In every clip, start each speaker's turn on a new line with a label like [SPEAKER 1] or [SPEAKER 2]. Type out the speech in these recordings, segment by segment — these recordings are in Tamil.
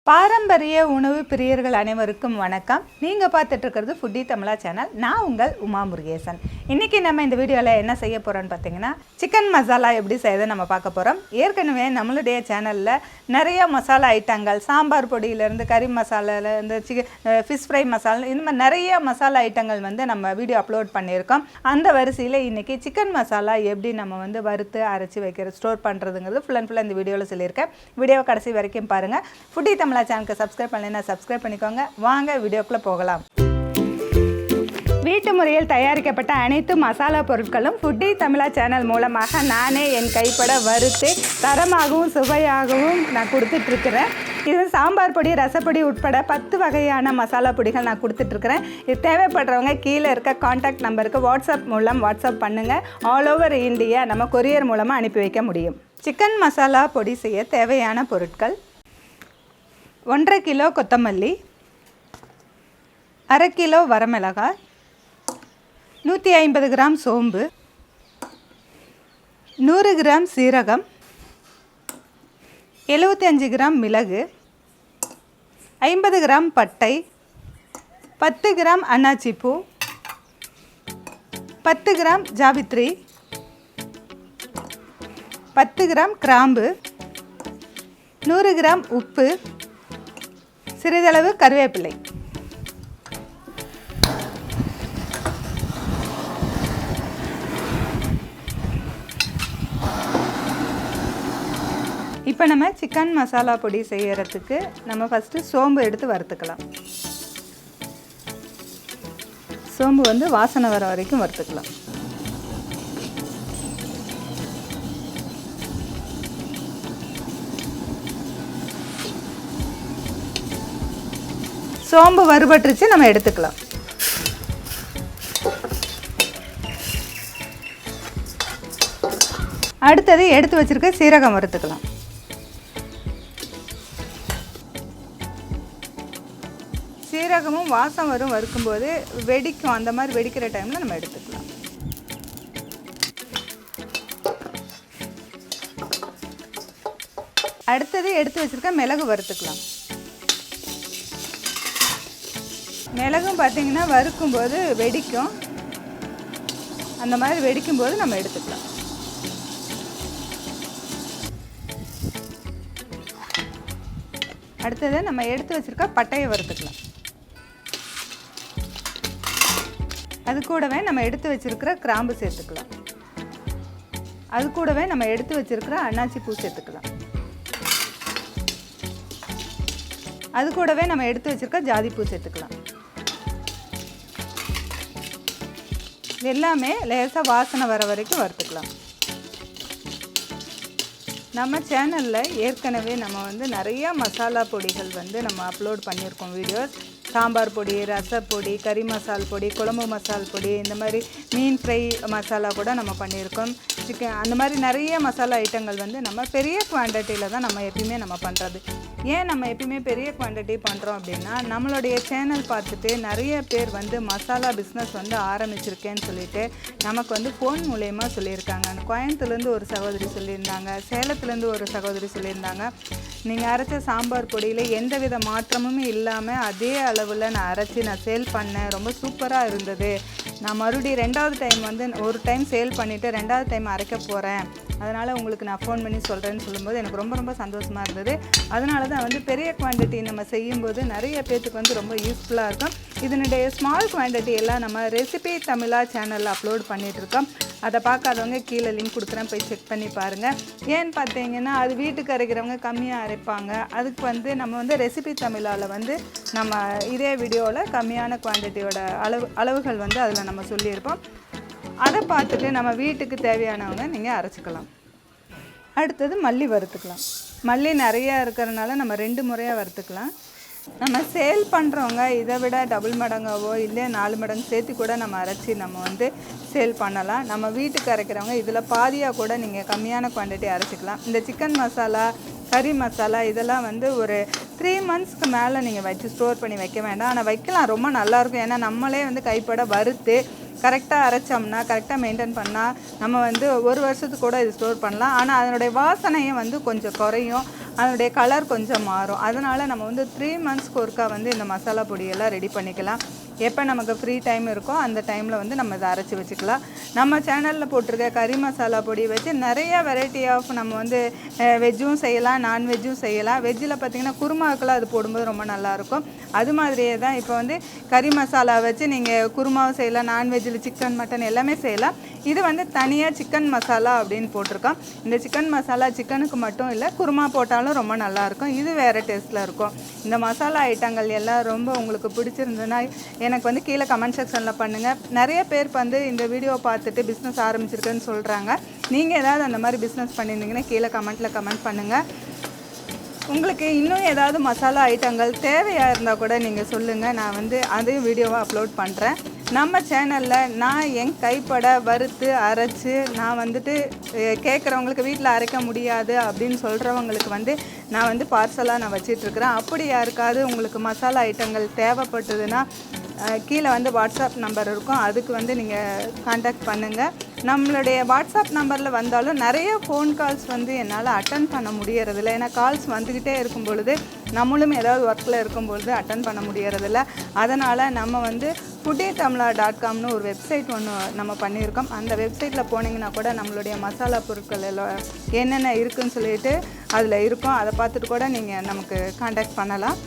[SPEAKER 1] பாரம்பரிய உணவு பிரியர்கள் அனைவருக்கும் வணக்கம். நீங்கள் பார்த்துட்டு இருக்கிறது ஃபுட்டி தமிழா சேனல். நான் உங்கள் உமா முருகேசன். இன்றைக்கி நம்ம இந்த வீடியோவில் என்ன செய்ய போகிறோன்னு பார்த்தீங்கன்னா, சிக்கன் மசாலா எப்படி செய்யறது நம்ம பார்க்க போகிறோம். ஏற்கனவே நம்மளுடைய சேனலில் நிறைய மசாலா ஐட்டங்கள், சாம்பார் பொடியிலேருந்து கறி மசாலாலேருந்து ஃபிஷ் ஃப்ரை மசாலா, இந்த மாதிரி நிறைய மசாலா ஐட்டங்கள் நம்ம வீடியோ அப்லோட் பண்ணியிருக்கோம். அந்த வரிசையில் இன்றைக்கி சிக்கன் மசாலா எப்படி நம்ம வறுத்து அரைச்சி வைக்கிற ஸ்டோர் பண்ணுறதுங்கிறது ஃபுல் அண்ட் ஃபுல்லாக இந்த வீடியோவில் சொல்லியிருக்கேன். வீடியோவை கடைசி வரைக்கும் பாருங்கள். ஃபுட்டி தமிழா சேனலுக்கு சப்ஸ்கிரைப் பண்ணலைன்னா சப்ஸ்கிரைப் பண்ணிக்கோங்க. வாங்க வீடியோக்குள்ளே போகலாம். வீட்டு முறையில் தயாரிக்கப்பட்ட அனைத்து மசாலா பொருட்களும் ஃபுட்டி தமிழா சேனல் மூலமாக நானே என் கைப்பட வறுத்து தரமாகவும் சுவையாகவும் நான் கொடுத்துட்ருக்கிறேன். இது சாம்பார் பொடி, ரசப்பொடி உட்பட 10 வகையான மசாலா பொடிகள் நான் கொடுத்துட்ருக்கிறேன். இது தேவைப்படுறவங்க கீழே இருக்க காண்டாக்ட் நம்பருக்கு வாட்ஸ்அப் மூலம் வாட்ஸ்அப் பண்ணுங்கள். ஆல் ஓவர் இந்தியா நம்ம கொரியர் மூலமாக அனுப்பி வைக்க முடியும். சிக்கன் மசாலா பொடி செய்ய தேவையான பொருட்கள்: 1.5 கிலோ கொத்தமல்லி, 1/2 கிலோ வரமிளகாய், 150 கிராம் சோம்பு, 100 கிராம் சீரகம், 75 கிராம் மிளகு, 50 கிராம் பட்டை, 10 கிராம் அன்னாச்சி பூ, 10 கிராம் ஜாவித்ரி, 10 கிராம் கிராம்பு, 100 கிராம் உப்பு, சிறிதளவு கருவேப்பிலை. இப்போ நம்ம சிக்கன் மசாலா பொடி செய்யறதுக்கு நம்ம ஃபஸ்ட்டு சோம்பு எடுத்து வறுத்துக்கலாம். சோம்பு வாசனை வர வரைக்கும் வறுத்துக்கலாம். சோம்பு வறுபட்டுருச்சு, நம்ம எடுத்துக்கலாம். அடுத்தது எடுத்து வச்சிருக்க சீரகம் வறுத்துக்கலாம். சீரகமும் வாசம் வரும், வறுக்கும்போது வெடிக்கும். அந்த மாதிரி வெடிக்கிற டைமில் நம்ம எடுத்துக்கலாம். அடுத்தது எடுத்து வச்சிருக்க மிளகு வறுத்துக்கலாம். மிளகும் பார்த்திங்கன்னா வறுக்கும்போது வெடிக்கும். அந்த மாதிரி வெடிக்கும்போது நம்ம எடுத்துக்கலாம். அடுத்தது நம்ம எடுத்து வச்சுருக்க பட்டையை வறுத்துக்கலாம். அது கூடவே நம்ம எடுத்து வச்சுருக்கிற கிராம்பு சேர்த்துக்கலாம். அது கூடவே நம்ம எடுத்து வச்சுருக்கிற அன்னாச்சி பூ சேர்த்துக்கலாம். அது கூடவே நம்ம எடுத்து வச்சுருக்க ஜாதிப்பூ சேர்த்துக்கலாம். எல்லாமே லேசாக வாசனை வர வரைக்கும் வறுத்துக்கலாம். நம்ம சேனலில் ஏற்கனவே நம்ம நிறையா மசாலா பொடிகள் நம்ம அப்லோட் பண்ணியிருக்கோம் வீடியோஸ். சாம்பார் பொடி, ரசப்பொடி, கறி மசால் பொடி, குழம்பு மசால் பொடி, இந்த மாதிரி மீன் ஃப்ரை மசாலா கூட நம்ம பண்ணியிருக்கோம். சிக்கன், அந்த மாதிரி நிறைய மசாலா ஐட்டங்கள் நம்ம பெரிய குவான்டிட்டியில் தான் நம்ம எப்பயுமே நம்ம பண்ணுறது. ஏன் நம்ம எப்பயுமே பெரிய குவான்டிட்டி பண்ணுறோம் அப்படின்னா, நம்மளுடைய சேனல் பார்த்துட்டு நிறைய பேர் மசாலா பிஸ்னஸ் ஆரம்பிச்சிருக்கேன்னு சொல்லிட்டு நமக்கு ஃபோன் மூலயமா சொல்லியிருக்காங்க. கோயம்புத்தூர்லேருந்து ஒரு சகோதரி சொல்லியிருந்தாங்க, சேலத்துலேருந்து ஒரு சகோதரி சொல்லியிருந்தாங்க, நீங்கள் அரைச்ச சாம்பார் பொடியில் எந்த வித மாற்றமும் இல்லாமல் அதே அளவில் நான் அரைச்சி நான் சேல் பண்ணேன், ரொம்ப சூப்பராக இருந்தது. நான் மறுபடியும் 2வது டைம் ஒரு டைம் சேல் பண்ணிவிட்டு 2வது டைம் அரைக்க போகிறேன், அதனால் உங்களுக்கு நான் ஃபோன் பண்ணி சொல்கிறேன்னு சொல்லும்போது எனக்கு ரொம்ப ரொம்ப சந்தோஷமாக இருந்தது. அதனால தான் பெரிய குவான்டிட்டி நம்ம செய்யும்போது நிறைய பேர்த்துக்கு ரொம்ப யூஸ்ஃபுல்லாக இருக்கும். இதனுடைய ஸ்மால் குவான்டிட்டி எல்லாம் நம்ம ரெசிபி தமிழா சேனலில் அப்லோட் பண்ணிகிட்ருக்கோம். அதை பார்க்காதவங்க கீழே லிங்க் கொடுக்குறேன், போய் செக் பண்ணி பாருங்கள். ஏன்னு பார்த்தீங்கன்னா, அது வீட்டுக்கு அரைக்கிறவங்க கம்மியாக அரைப்பாங்க. அதுக்கு நம்ம ரெசிபி தமிழாவில் நம்ம இதே வீடியோவில் கம்மியான குவான்டிட்டியோட அளவுகள் அதில் நம்ம சொல்லியிருப்போம். அதை பார்த்துட்டு நம்ம வீட்டுக்கு தேவையானவங்க நீங்கள் அரைச்சிக்கலாம். அடுத்தது மல்லி வறுத்துக்கலாம். மல்லி நிறையா இருக்கிறதுனால நம்ம 2 முறையாக வறுத்துக்கலாம். நம்ம சேல் பண்ணுறவங்க இதை விட டபுள் மடங்காவோ இல்லை 4 மடங்கு சேர்த்து கூட நம்ம அரைச்சி நம்ம சேல் பண்ணலாம். நம்ம வீட்டுக்கு அரைக்கிறவங்க இதில் பாதியாக கூட நீங்கள் கம்மியான குவான்டிட்டி அரைச்சிக்கலாம். இந்த சிக்கன் மசாலா, கறி மசாலா இதெல்லாம் ஒரு 3 monthsக்கு மேலே நீங்கள் வச்சு ஸ்டோர் பண்ணி வைக்க வேண்டாம். ஆனால் வைக்கலாம், ரொம்ப நல்லாயிருக்கும். ஏன்னா நம்மளே கைப்பட வறுத்து கரெக்டாக அரைச்சோம்னா, கரெக்டாக மெயின்டைன் பண்ணால் நம்ம 1 வருஷத்துக்கு கூட இது ஸ்டோர் பண்ணலாம். ஆனால் அதனுடைய வாசனையும் கொஞ்சம் குறையும். அதனுடைய கலர் கொஞ்சம் மாறும். அதனால் நம்ம வந்து 3 மந்த்ஸ்க்கு ஒருக்கா வந்து இந்த மசாலா பொடியெல்லாம் ரெடி பண்ணிக்கலாம். எப்போ நமக்கு ஃப்ரீ டைம் இருக்கோ அந்த டைமில் வந்து நம்ம இதை அரைச்சி வச்சுக்கலாம். நம்ம சேனலில் போட்டிருக்க கறி மசாலா பொடி வச்சு நிறைய வெரைட்டி ஆஃப் நம்ம வந்து வெஜ்ஜும் செய்யலாம், நான்வெஜ்ஜும் செய்யலாம். வெஜ்ஜில் பார்த்திங்கன்னா குருமாவுக்கெல்லாம் அது போடும்போது ரொம்ப நல்லாயிருக்கும். அது மாதிரியே தான் இப்போ வந்து கறி மசாலா வச்சு நீங்கள் குருமாவும் செய்யலாம், நான்வெஜ்ஜில் சிக்கன் மட்டன் எல்லாமே செய்யலாம். இது வந்து தனியாக சிக்கன் மசாலா அப்படின்னு போட்டிருக்கோம். இந்த சிக்கன் மசாலா சிக்கனுக்கு மட்டும் இல்லை, குருமா போட்டாலும் ரொம்ப நல்லாயிருக்கும். இது வேறு டேஸ்ட்டில் இருக்கும். இந்த மசாலா ஐட்டங்கள் எல்லாம் ரொம்ப உங்களுக்கு பிடிச்சிருந்ததுன்னா எனக்கு வந்து கீழே கமெண்ட் செக்ஷனில் பண்ணுங்கள். நிறைய பேர் வந்து இந்த வீடியோ பார்த்துட்டு பிஸ்னஸ் ஆரம்பிச்சிருக்குன்னு சொல்கிறாங்க. நீங்கள் ஏதாவது அந்த மாதிரி பிஸ்னஸ் பண்ணியிருந்தீங்கன்னா கீழே கமெண்ட் பண்ணுங்கள். உங்களுக்கு இன்னும் ஏதாவது மசாலா ஐட்டங்கள் தேவையாக இருந்தால் கூட நீங்கள் சொல்லுங்கள். நான் வந்து அதையும் வீடியோவாக அப்லோட் பண்ணுறேன். நம்ம சேனலில் நான் என் கைப்பட வறுத்து அரைச்சி நான் வந்துட்டு கேட்குறவங்களுக்கு வீட்டில் அரைக்க முடியாது அப்படின்னு சொல்கிறவங்களுக்கு வந்து நான் வந்து பார்சலாக நான் வச்சிட்ருக்கிறேன். அப்படி யாருக்காவது உங்களுக்கு மசாலா ஐட்டங்கள் தேவைப்பட்டதுன்னா கீழே வந்து வாட்ஸ்அப் நம்பர் இருக்கும். அதுக்கு வந்து நீங்கள் கான்டாக்ட் பண்ணுங்கள். நம்மளுடைய வாட்ஸ்அப் நம்பரில் வந்தாலும் நிறைய ஃபோன் கால்ஸ் வந்து என்னால் அட்டன் பண்ண முடியறதில்ல. ஏன்னா கால்ஸ் வந்துக்கிட்டே இருக்கும் பொழுது நம்மளும் ஏதாவது ஒர்க்கில் இருக்கும் பொழுது அட்டன் பண்ண முடியறதில்ல. அதனால் நம்ம வந்து foodietamizha.comனு ஒரு வெப்சைட் ஒன்று நம்ம பண்ணியிருக்கோம். அந்த வெப்சைட்டில் போனீங்கன்னா கூட நம்மளுடைய மசாலா பொருட்கள் எல்லாம் என்னென்ன இருக்குதுன்னு சொல்லிட்டு அதில் இருக்கும். அதை பார்த்துட்டு கூட நீங்கள் நமக்கு கான்டாக்ட் பண்ணலாம்.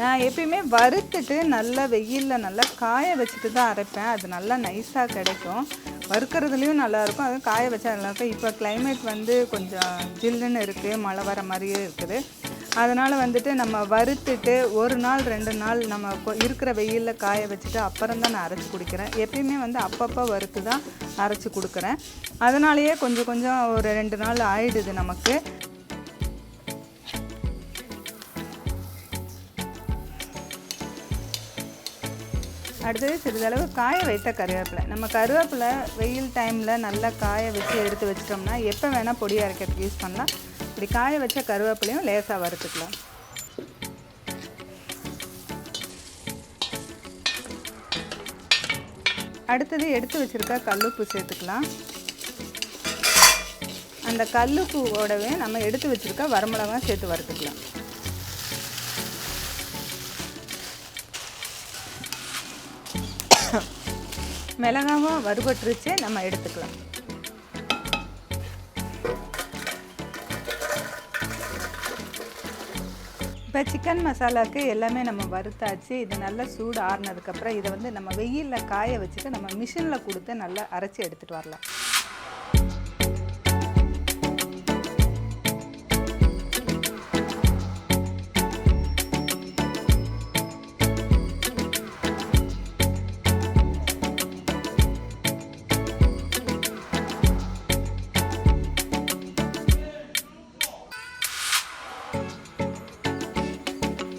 [SPEAKER 1] நான் எப்பயுமே வறுத்துட்டு நல்லா வெயிலில் நல்லா காய வச்சுட்டு தான் அரைப்பேன். அது நல்லா நைஸாக கிடைக்கும். வறுக்கிறதுலேயும் நல்லாயிருக்கும், அதுவும் காய வச்சா நல்லாயிருக்கும். இப்போ கிளைமேட் வந்து கொஞ்சம் ஜில்லுன்னு இருக்குது, மழை வர மாதிரியே இருக்குது. அதனால் வந்துட்டு நம்ம வறுத்துட்டு 1 நாள் 2 நாள் நம்ம இருக்கிற வெயிலில் காய வச்சுட்டு அப்புறம் தான் நான் அரைச்சி குடிக்கிறேன். எப்பயுமே வந்து அப்பப்போ வறுத்து தான் அரைச்சி கொடுக்குறேன். அதனாலேயே கொஞ்சம் ஒரு 2 நாள் ஆயிடுது நமக்கு. அடுத்தது சிறிதளவு காய வைத்த கருவேப்பிலை. நம்ம கருவேப்பிலை வெயில் டைமில் நல்லா காய வச்சு எடுத்து வச்சிட்டோம்னா எப்போ வேணால் பொடி அரைக்கிறதுக்கு யூஸ் பண்ணலாம். இப்படி காய வச்ச கருவேப்பிலையும் லேசாக வறுத்துக்கலாம். அடுத்தது எடுத்து வச்சுருக்க கல்லுப்பு சேர்த்துக்கலாம். அந்த கல்லுப்பூவோடவே நம்ம எடுத்து வச்சுருக்க வரமிளகாய் சேர்த்து வறுத்துக்கலாம். மிளகாவும் வறுபட்டுருச்சு, நம்ம எடுத்துக்கலாம். இப்போ சிக்கன் மசாலாவுக்கு எல்லாமே நம்ம வறுத்தாச்சு. இது நல்லா சூடு ஆறுனதுக்கப்புறம் இதை வந்து நம்ம வெயிலில் காய வச்சுட்டு நம்ம மிஷினில் கொடுத்து நல்லா அரைச்சி எடுத்துகிட்டு வரலாம்.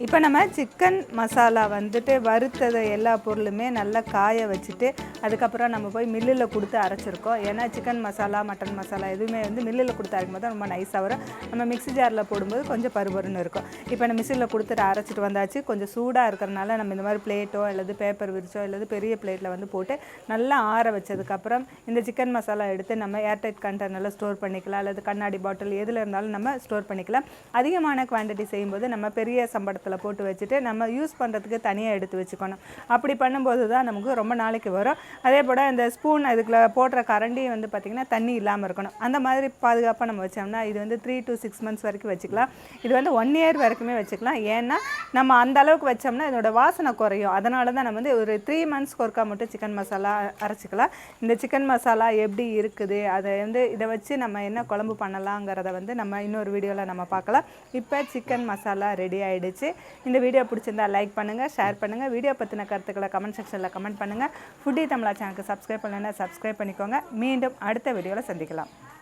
[SPEAKER 1] இப்போ நம்ம சிக்கன் மசாலா வந்துட்டு வறுத்ததை எல்லா பொருளுமே நல்லா காய வச்சுட்டு அதுக்கப்புறம் நம்ம போய் மில்லில் கொடுத்து அரைச்சிருக்கோம். ஏன்னா சிக்கன் மசாலா, மட்டன் மசாலா எதுவுமே வந்து மில்லில் கொடுத்து அரைக்கும் போது ரொம்ப நைஸாக வரும். நம்ம மிக்ஸி ஜாரில் போடும்போது கொஞ்சம் பருபருன்னு இருக்கும். இப்போ நம்ம மிக்ஸியில் கொடுத்துட்டு அரைச்சிட்டு வந்தாச்சு. கொஞ்சம் சூடாக இருக்கிறனால நம்ம இந்த மாதிரி பிளேட்டோ அல்லது பேப்பர் விரிச்சோ அல்லது பெரிய பிளேட்டில் வந்து போட்டு நல்லா ஆற வச்சதுக்கப்புறம் இந்த சிக்கன் மசாலா எடுத்து நம்ம ஏர்டைட் கண்டெய்னரில் ஸ்டோர் பண்ணிக்கலாம். அல்லது கண்ணாடி பாட்டில் எதில் இருந்தாலும் நம்ம ஸ்டோர் பண்ணிக்கலாம். அதிகமான குவான்டிட்டி செய்யும்போது நம்ம பெரிய சம்பளத்தில் போட்டு வச்சுட்டு நம்ம யூஸ் பண்ணுறதுக்கு தனியாக எடுத்து வச்சுக்கணும். அப்படி பண்ணும்போது தான் நமக்கு ரொம்ப நாளைக்கு வரும். அதே போல் இந்த ஸ்பூன் அதுக்குள்ள போடுற கரண்டி வந்து பார்த்திங்கன்னா தண்ணி இல்லாமல் இருக்கணும். அந்த மாதிரி பாதுகாப்பாக நம்ம வச்சோம்னா இது வந்து 3 to 6 months வரைக்கும் வச்சுக்கலாம். இது வந்து 1 year வரைக்குமே வச்சுக்கலாம். ஏன்னா நம்ம அந்த அளவுக்கு வச்சோம்னா இதோட வாசனை குறையும். அதனால தான் நம்ம வந்து ஒரு 3 months ஒருக்கா மட்டும் சிக்கன் மசாலா அரைச்சிக்கலாம். இந்த சிக்கன் மசாலா எப்படி இருக்குது, அதை வந்து இதை வச்சு நம்ம என்ன குழம்பு பண்ணலாங்கிறத வந்து நம்ம இன்னொரு வீடியோவில் நம்ம பார்க்கலாம். இப்போ சிக்கன் மசாலா ரெடி ஆகிடுச்சு. இந்த வீடியோ பிடிச்சிருந்தா லைக் பண்ணுங்கள், ஷேர் பண்ணுங்கள். வீடியோ பற்றின கருத்துக்களை கமெண்ட் செக்ஷனில் கமெண்ட் பண்ணுங்கள். ஃபுட்டி தமிழா சேனலுக்கு சப்ஸ்கிரைப் பண்ணலைன்னா சப்ஸ்கிரைப் பண்ணிக்கோங்க. மீண்டும் அடுத்த வீடியோவில் சந்திக்கலாம்.